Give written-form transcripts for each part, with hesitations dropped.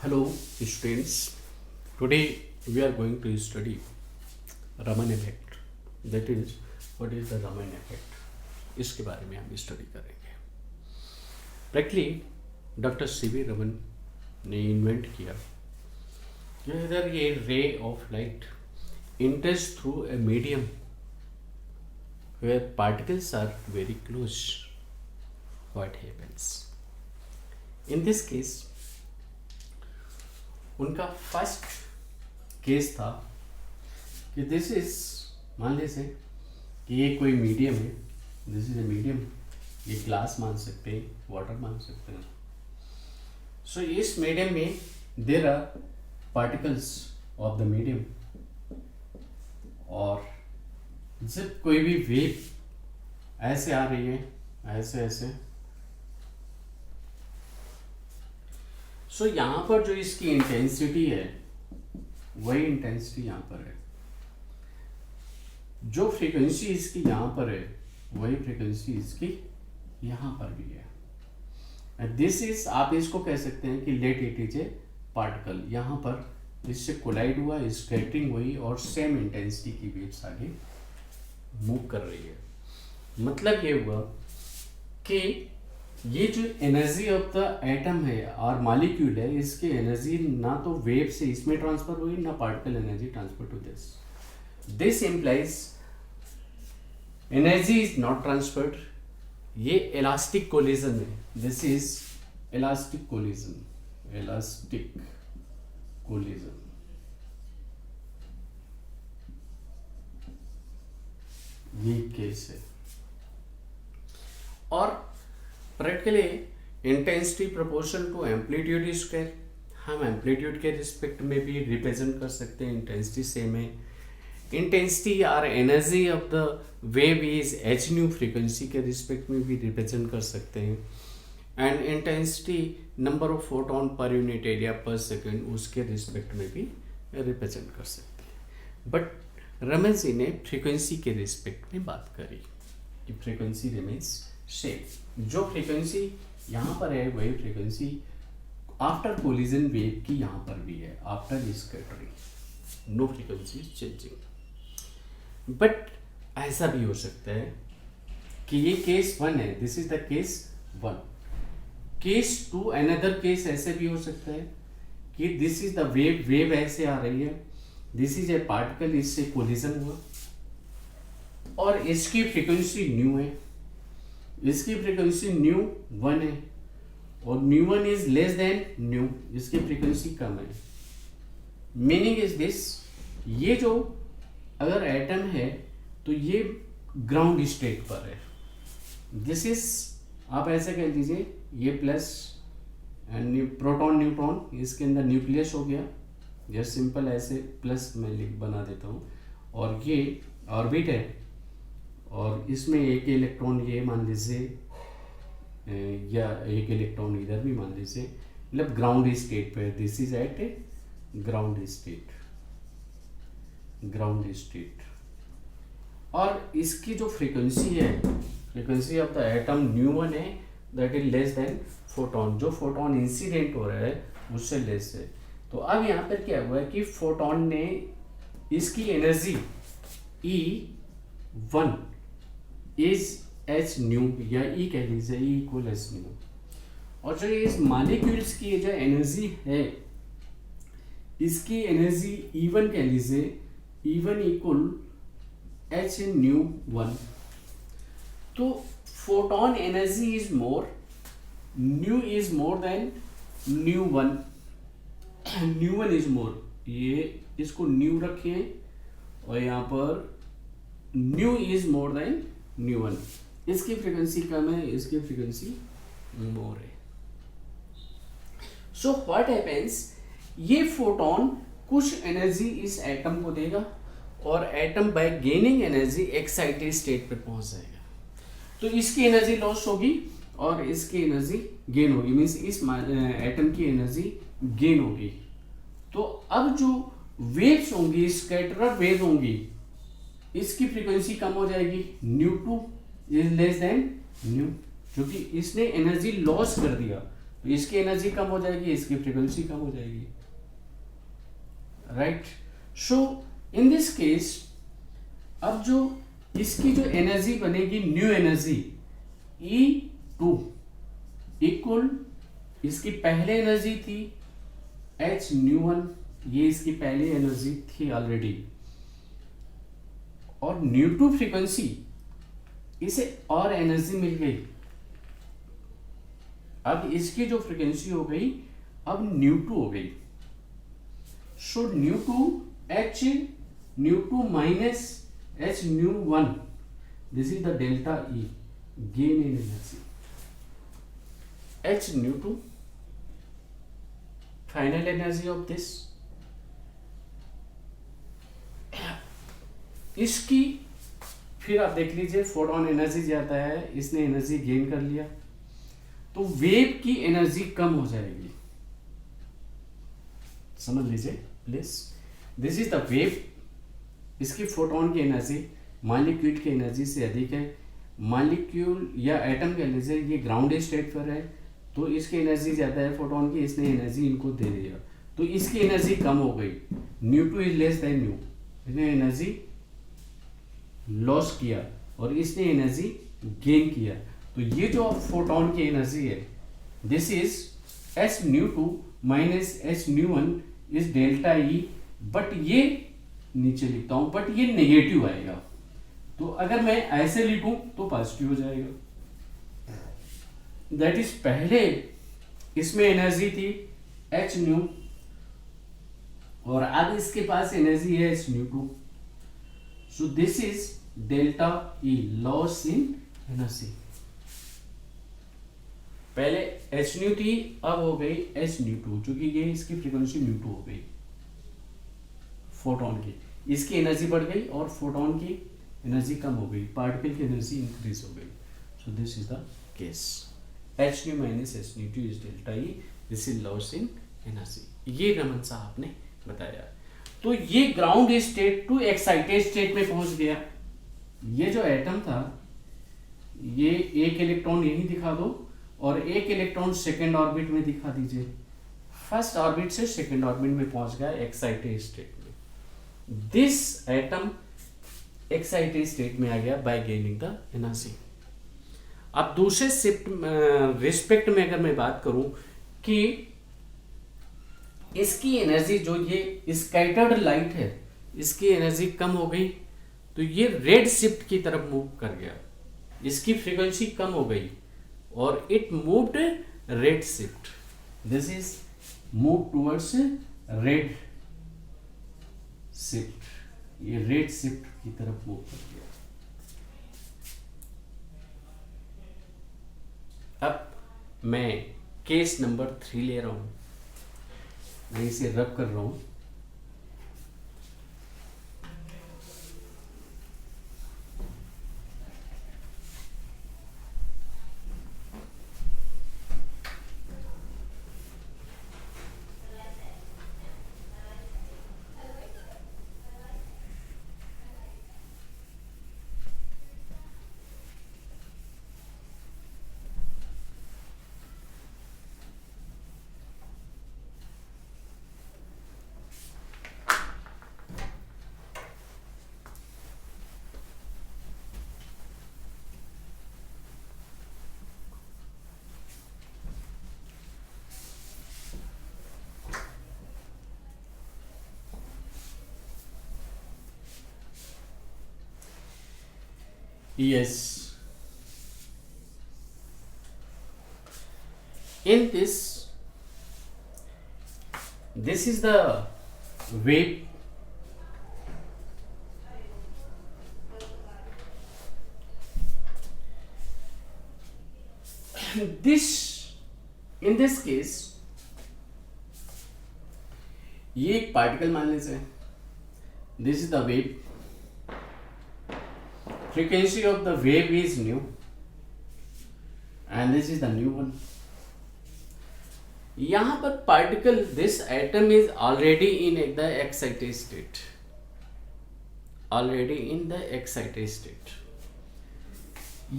Hello, students. Today we are going to study Raman effect. That is, what is the Raman effect? इसके बारे में हम study करेंगे. Practically, doctor C.V. Raman ने invent किया कि अगर ये ray of light enters through a medium where particles are very close, what happens? In this case, उनका फर्स्ट केस था कि दिस इज, मान लीजिए कि ये कोई मीडियम है, दिस इज ए मीडियम, ये ग्लास मान सकते हैं, वाटर मान सकते हैं. सो इस मीडियम में there are particles of the medium, और जब कोई भी वेव ऐसे आ रही है, ऐसे ऐसे, सो यहाँ पर जो इसकी इंटेंसिटी है वही इंटेंसिटी यहाँ पर है, जो फ्रीक्वेंसी इसकी यहाँ पर है वही फ्रीक्वेंसी इसकी यहाँ पर भी है. दिस इज, आप इसको कह सकते हैं कि let it is a particle, यहाँ पर इससे कोलाइड हुआ, स्कैटरिंग हुई और सेम इंटेंसिटी की वेव्स आगे मूव कर रही है. मतलब ये हुआ कि ये जो एनर्जी ऑफ द एटम है और मॉलिक्यूल है, इसकी एनर्जी ना तो वेव से इसमें ट्रांसफर हुई, ना particle energy transfer to this. This implies energy is not transferred. ये इलास्टिक कोलिजन है. This is elastic collision, elastic collision. ये केस है. और practically intensity proportion to amplitude square, हम एम्पलीट्यूड के रिस्पेक्ट में भी रिप्रेजेंट कर सकते हैं. इंटेंसिटी सेम है. इंटेंसिटी और energy of the wave is h nu, frequency के रिस्पेक्ट में भी रिप्रेजेंट कर सकते हैं. And intensity number of photon per unit area पर सेकेंड, उसके रिस्पेक्ट में भी रिप्रेजेंट कर सकते हैं. बट रमन जी ने फ्रीक्वेंसी के रिस्पेक्ट में बात करी कि फ्रीक्वेंसी रिमेन्स सेम. जो फ्रीक्वेंसी यहाँ पर है वही फ्रीक्वेंसी आफ्टर कोलिजन वेव की यहाँ पर भी है, after scattering. No frequency changing. But ऐसा भी हो सकता है कि ये केस 1 है, this is the case 1. Case 2, another case ऐसे भी हो सकता है कि this is the wave, wave ऐसे आ रही है, दिस इज ए पार्टिकल, इससे कोलिजन हुआ और इसकी फ्रीक्वेंसी न्यू है, इसकी फ्रीक्वेंसी न्यू 1 है और new 1 is less then new, इसकी फ्रीक्वेंसी कम है. मीनिंग इज दिस, ये जो अगर एटम है तो ये ग्राउंड स्टेट पर है. दिस इज, आप ऐसे कह लीजिए, ये प्लस एंड प्रोटॉन न्यूट्रॉन, इसके अंदर न्यूक्लियस हो गया. जस्ट सिंपल ऐसे प्लस मैं लिख बना देता हूँ, और ये ऑर्बिट है और इसमें एक इलेक्ट्रॉन ये मान लीजिए, या एक इलेक्ट्रॉन इधर भी मान लीजिए, मतलब ग्राउंड स्टेट पे. This is at a ground state, ground state. और इसकी जो फ्रीक्वेंसी है, frequency of the atom nu 1 है, that is less than photon. जो फोटोन इंसिडेंट हो रहा है उससे लेस है. तो अब यहाँ पर क्या हुआ है कि फोटोन ने इसकी energy E1 is h new, या ई कह लीजिए, ई इक्वल एच न्यू. और जो इस मॉलिक्यूल्स की जो एनर्जी है, इसकी एनर्जी E1 कह लीजिए, E1 इक्वल एच न्यू 1. तो photon energy is more, new is more than new 1, new 1 is more. ये इसको न्यू रखिए और यहाँ पर new is more than new 1. इसकी फ्रीक्वेंसी कम है, इसकी फ्रीक्वेंसी मोर है. सो व्हाट हैपेंस, ये फोटोन कुछ एनर्जी इस एटम को देगा और atom by gaining energy excited state पे पहुंच जाएगा. तो इसकी एनर्जी लॉस होगी और इसकी एनर्जी गेन होगी, मीन्स इस एटम की एनर्जी गेन होगी. तो अब जो वेव्स होंगी, स्कैटरर वेव होंगी, इसकी फ्रीक्वेंसी कम हो जाएगी, new 2 is less then new, क्योंकि इसने एनर्जी लॉस कर दिया. तो इसकी एनर्जी कम हो जाएगी, इसकी फ्रीक्वेंसी कम हो जाएगी, right. So in this case अब जो इसकी जो एनर्जी बनेगी, न्यू एनर्जी E2 इक्वल, इसकी पहले एनर्जी थी H न्यू 1, ये इसकी पहली एनर्जी थी ऑलरेडी, और न्यू 2 फ्रीक्वेंसी, इसे और एनर्जी मिल गई। अब इसकी जो फ्रीक्वेंसी हो गई अब न्यू 2 हो गई। So new 2 H new 2 minus H new 1, this is the delta E, gain in energy. H new 2 final energy of this, इसकी फिर आप देख लीजिए फोटोन एनर्जी जाता है, इसने एनर्जी गेन कर लिया, तो वेव की एनर्जी कम हो जाएगी। समझ लीजिए please, this is the wave, इसकी फोटोन की एनर्जी मॉलिक्यूल की एनर्जी से अधिक है। मॉलिक्यूल या एटम का एनर्जी ये ग्राउंड स्टेट पर है, तो इसकी एनर्जी ज़्यादा है फोटोन की, इसने एनर्जी इनको दे दिया, तो इसकी एनर्जी कम हो गई। New 2 is less then new, इसने एनर्जी लॉस किया और इसने एनर्जी गेन किया। तो ये जो फोटोन की एनर्जी है, this is S new 2 minus S new 1 is delta E, but ये नीचे लिखता हूं, बट ये नेगेटिव आएगा, तो अगर मैं ऐसे लिखूं तो पॉजिटिव हो जाएगा। दैट इज पहले इसमें एनर्जी थी एच न्यू, और अब इसके पास एनर्जी है H new 2, so this is delta E, loss in energy. पहले एच न्यू थी, अब हो गई एच न्यू 2, क्योंकि ये इसकी फ्रीक्वेंसी न्यू 2 हो गई फोटोन की, इसकी एनर्जी बढ़ गई और फोटोन की एनर्जी कम हो गई, पार्टिकल की एनर्जी इंक्रीज हो गई। So this is the case, H new minus H new 2 is delta E, this is loss in energy. ये रमन साहब ने बताया। तो ये ground state to excited state में पहुंच गया। ये जो एटम था, ये एक इलेक्ट्रॉन यहीं दिखा दो और एक इलेक्ट्रॉन सेकेंड ऑर्बिट में दिखा दीजिए, फर्स्ट ऑर्बिट से सेकेंड ऑर्बिट में पहुंच गया एक्साइटेड स्टेट में। दिस एटम एक्साइटेड स्टेट में आ गया बाय गेनिंग द एनर्जी। अब दूसरे शिफ्ट रिस्पेक्ट में अगर मैं बात करूं कि इसकी एनर्जी, जो ये स्कैटर्ड लाइट है, इसकी एनर्जी कम हो गई, तो ये रेड शिफ्ट की तरफ मूव कर गया, इसकी फ्रीक्वेंसी कम हो गई और it moved red shift, this is move towards red shift, ये रेड शिफ्ट की तरफ मूव कर गया। अब मैं केस नंबर 3 ले रहा हूं, मैं इसे रब कर रहा हूं। Yes. In this is the wave. In this case, ये एक पार्टिकल मान लीजिए, this is the wave, frequency of the wave is nu and this is the nu one. यहां पर particle, this atom is already in the excited state, already in the excited state.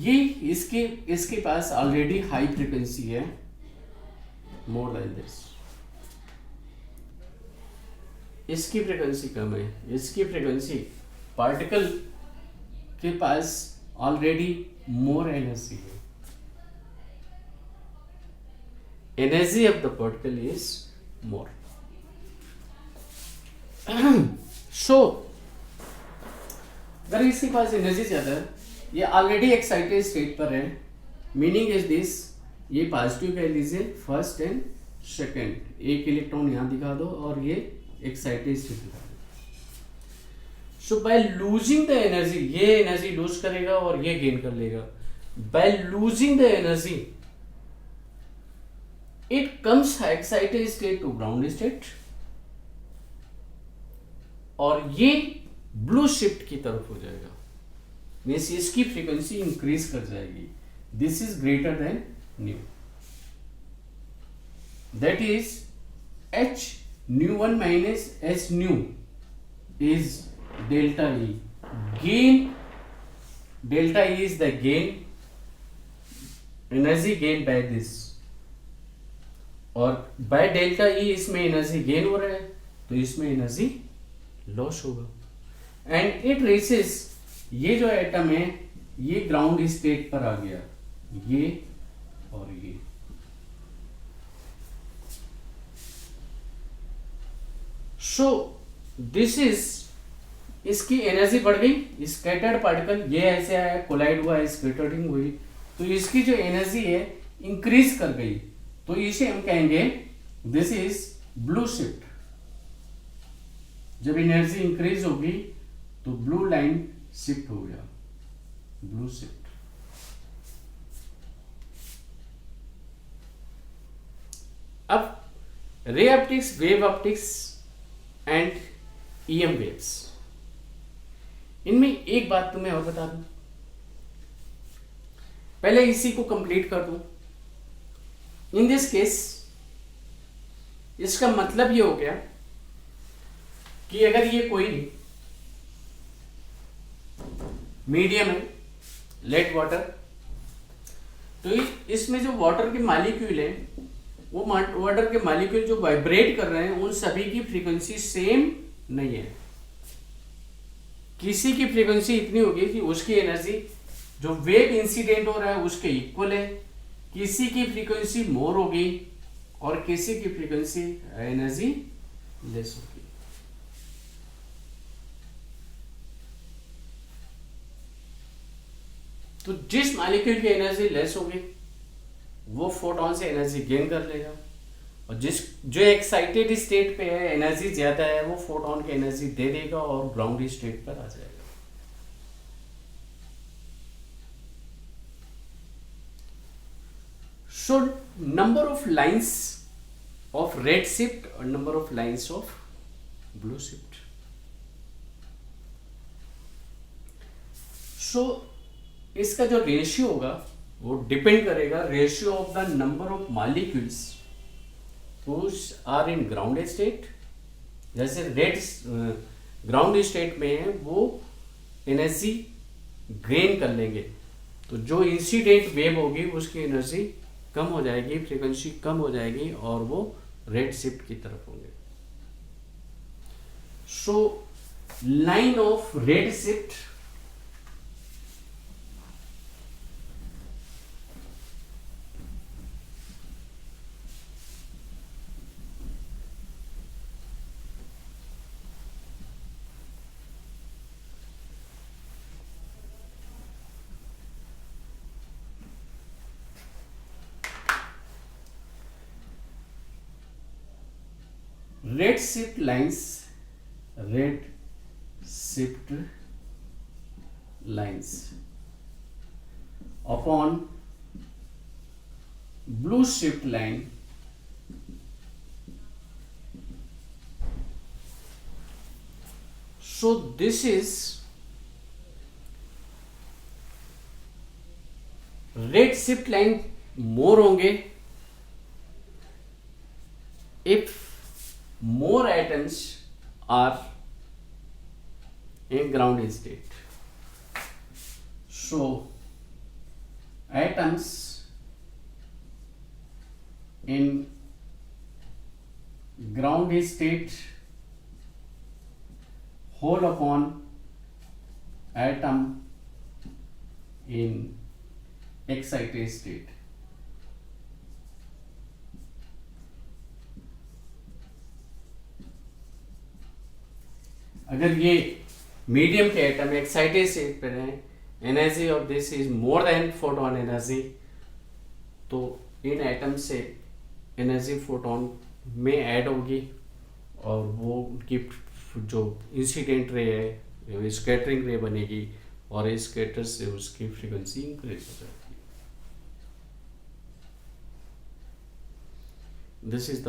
ये इसके पास already high frequency है, more than this, इसकी frequency कम है, इसकी फ्रीक्वेंसी, पार्टिकल के पास ऑलरेडी मोर एनर्जी है, energy of the particle is more. So अगर इसके पास एनर्जी ज्यादा है, ये ऑलरेडी एक्साइटेड स्टेट पर है, मीनिंग इज दिस, ये पॉजिटिव कह लीजिए फर्स्ट एंड सेकेंड, एक इलेक्ट्रॉन यहां दिखा दो और ये एक्साइटेड स्टेट दिखा दो. So by losing the energy, ये एनर्जी लूज करेगा और ये गेन कर लेगा. By losing the energy it comes excited state to ground state, और ये ब्लू शिफ्ट की तरफ हो जाएगा, मीन्स इसकी फ्रीक्वेंसी इंक्रीज कर जाएगी. This is greater than new, that is h nu1 minus h nu is delta E. Gain, delta E is the gain, energy gain by this, और by delta E इसमें energy gain हो रहा है तो इसमें energy loss होगा. And it reaches, ये जो एटम है ये ग्राउंड स्टेट पर आ गया, ये और ये. सो दिस इज, इसकी एनर्जी बढ़ गई, स्कैटर्ड पार्टिकल ये ऐसे आया, कोलाइड हुआ, स्कैटरिंग हुई, तो इसकी जो एनर्जी है इंक्रीज कर गई, तो इसे हम कहेंगे दिस इज ब्लू शिफ्ट. जब एनर्जी इंक्रीज होगी तो ब्लू लाइन शिफ्ट हो गया, ब्लू शिफ्ट. अब ray optics, wave optics and EM waves, इनमें एक बात तुम्हें और बता दूं, पहले इसी को कंप्लीट कर दूं. इन दिस केस इसका मतलब ये हो गया कि अगर ये कोई मीडियम है, लेट वाटर, तो इसमें जो वाटर के मॉलिक्यूल है, वो वाटर के मॉलिक्यूल जो वाइब्रेट कर रहे हैं उन सभी की फ्रीक्वेंसी सेम नहीं है. किसी की फ्रीक्वेंसी इतनी होगी कि उसकी एनर्जी जो वेव इंसिडेंट हो रहा है उसके इक्वल है, किसी की फ्रीक्वेंसी मोर होगी और किसी की फ्रीक्वेंसी एनर्जी लेस होगी. तो जिस मॉलिक्यूल की एनर्जी लेस होगी वो फोटॉन से एनर्जी गेन कर लेगा, और जो एक्साइटेड स्टेट पे है एनर्जी ज्यादा है वो फोटॉन की एनर्जी दे देगा और ग्राउंड स्टेट पर आ जाएगा. So number of lines of red shift और number of lines of blue shift. So इसका जो रेशियो होगा वो डिपेंड करेगा ratio of the number of molecules which are in ground state. जैसे रेड ग्राउंड स्टेट में है वो एनर्जी गेन कर लेंगे, तो जो इंसिडेंट वेव होगी उसकी एनर्जी कम हो जाएगी, फ्रीक्वेंसी कम हो जाएगी और वो रेड शिफ्ट की तरफ होंगे. So line of red shift, red shift lines, red shift lines upon blue shift line so this is red shift line more होंगे if more atoms are in ground state. So atoms in ground state whole upon atom in excited state. अगर ये medium के atom excited state पर हैं, energy of this is more than photon energy, तो इन atom से energy photon में add होगी और वो उनकी जो इंसिडेंट रे है स्कैटरिंग रे बनेगी और इस स्कैटर से उसकी फ्रीक्वेंसी इंक्रीज हो जाती है। This is the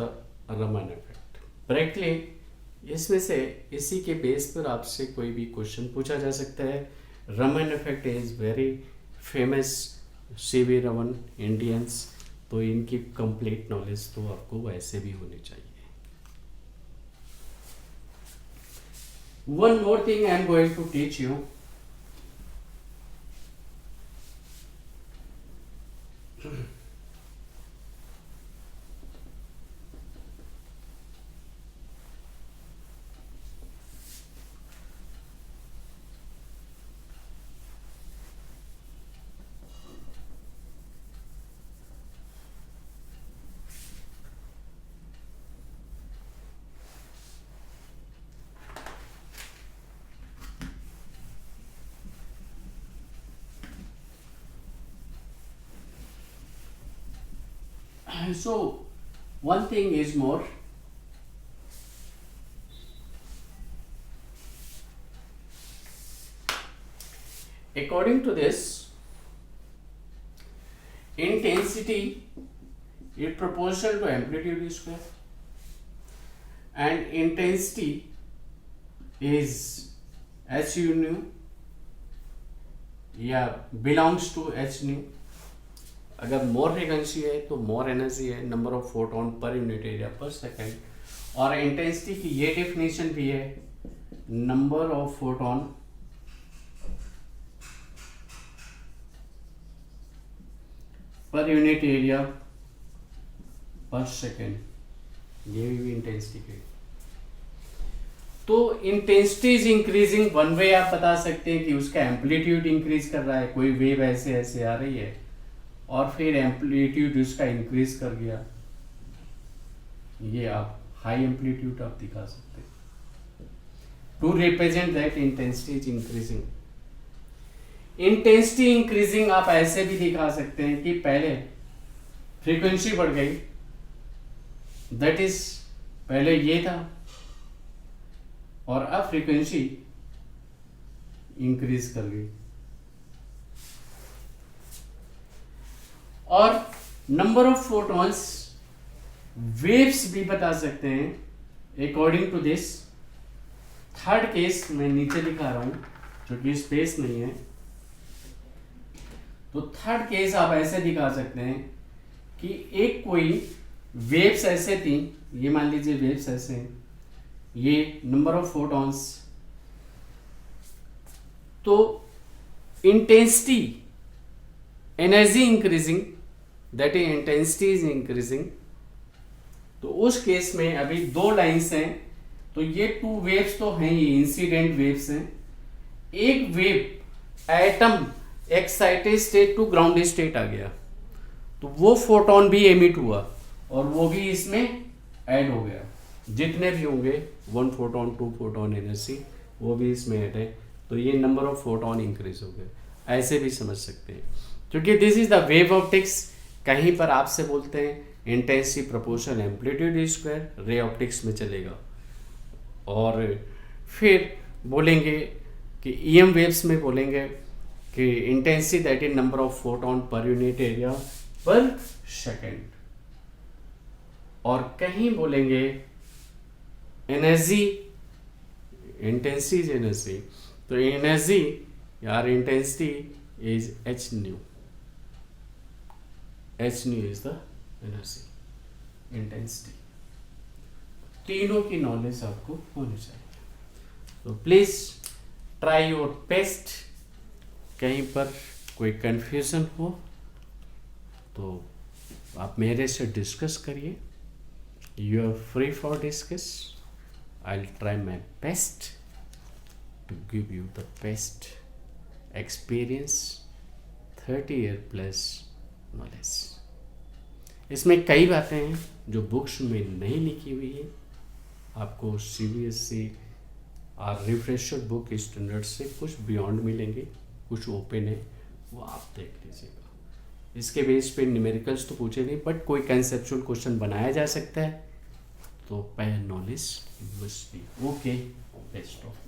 Raman effect. ब्रैकली इसमें से इसी के बेस पर आपसे कोई भी क्वेश्चन पूछा जा सकता है। Raman effect is very famous, CV Raman Indians, तो इनकी कंप्लीट नॉलेज तो आपको वैसे भी होनी चाहिए। One more thing I am going to teach you. So one thing is more, according to this, intensity is proportional to amplitude square, and intensity is h u nu या belongs to h nu। अगर मोर frequency है तो मोर energy है, number of photon per unit area पर second, और intensity की ये definition भी है, number of photon per unit area पर सेकेंड, ये भी इंटेंसिटी की। तो intensity is increasing, one way आप बता सकते हैं कि उसका एम्पलीट्यूड इंक्रीज कर रहा है, कोई वेव ऐसे ऐसे आ रही है और फिर एम्पलीट्यूड उसका इंक्रीज कर गया, ये आप हाई एम्पलीट्यूड आप दिखा सकते हैं to represent that intensity is increasing. Intensity increasing आप ऐसे भी दिखा सकते हैं कि पहले फ्रीक्वेंसी बढ़ गई, दैट इज पहले ये था और अब फ्रीक्वेंसी इंक्रीज कर गई। और नंबर ऑफ फोटॉन्स वेव्स भी बता सकते हैं according to this. Third case मैं नीचे दिखा रहा हूं क्योंकि स्पेस नहीं है, तो थर्ड केस आप ऐसे दिखा सकते हैं कि एक कोई वेव्स ऐसे थी, ये मान लीजिए वेव्स ऐसे हैं, ये नंबर ऑफ फोटॉन्स, तो intensity energy increasing, that is intensity is increasing. तो उस केस में अभी दो लाइंस हैं, तो ये टू वेव्स तो हैं, ये इंसिडेंट वेव्स हैं। एक wave atom excited state to ground state आ गया, तो वो फोटोन भी एमिट हुआ और वो भी इसमें ऐड हो गया। जितने भी होंगे 1 फोटोन 2 फोटोन एनर्जी वो भी इसमें ऐड है, तो ये नंबर ऑफ फोटोन इंक्रीज हो गए, ऐसे भी समझ सकते हैं। क्योंकि this is the wave optics. कहीं पर आपसे बोलते हैं intensity proportional amplitude square, ray optics में चलेगा, और फिर बोलेंगे कि ईएम वेव्स में बोलेंगे कि intensity that is number of photon per unit area पर सेकेंड, और कहीं बोलेंगे एनर्जी, इंटेंसिटी इज एनर्जी, तो एनर्जी यार intensity is h new, H new is the energy intensity. तीनों की नॉलेज आपको होनी चाहिए, तो प्लीज ट्राई योर बेस्ट। कहीं पर कोई कंफ्यूजन हो तो आप मेरे से डिस्कस करिए, You are free for discuss. I'll try my best to give you the best experience, 30-year plus knowledge. इसमें कई बातें हैं जो बुक्स में नहीं लिखी हुई है. आपको CBSE और रिफ्रेशर बुक स्टैंडर्ड से कुछ बियॉन्ड मिलेंगे, कुछ ओपन है, वो आप देख लीजिएगा. इसके बेस पे न्यूमेरिकल्स तो पूछे नहीं, बट कोई कंसेप्चुअल क्वेश्चन बनाया जा सकता है. तो पैर knowledge must be okay. Best of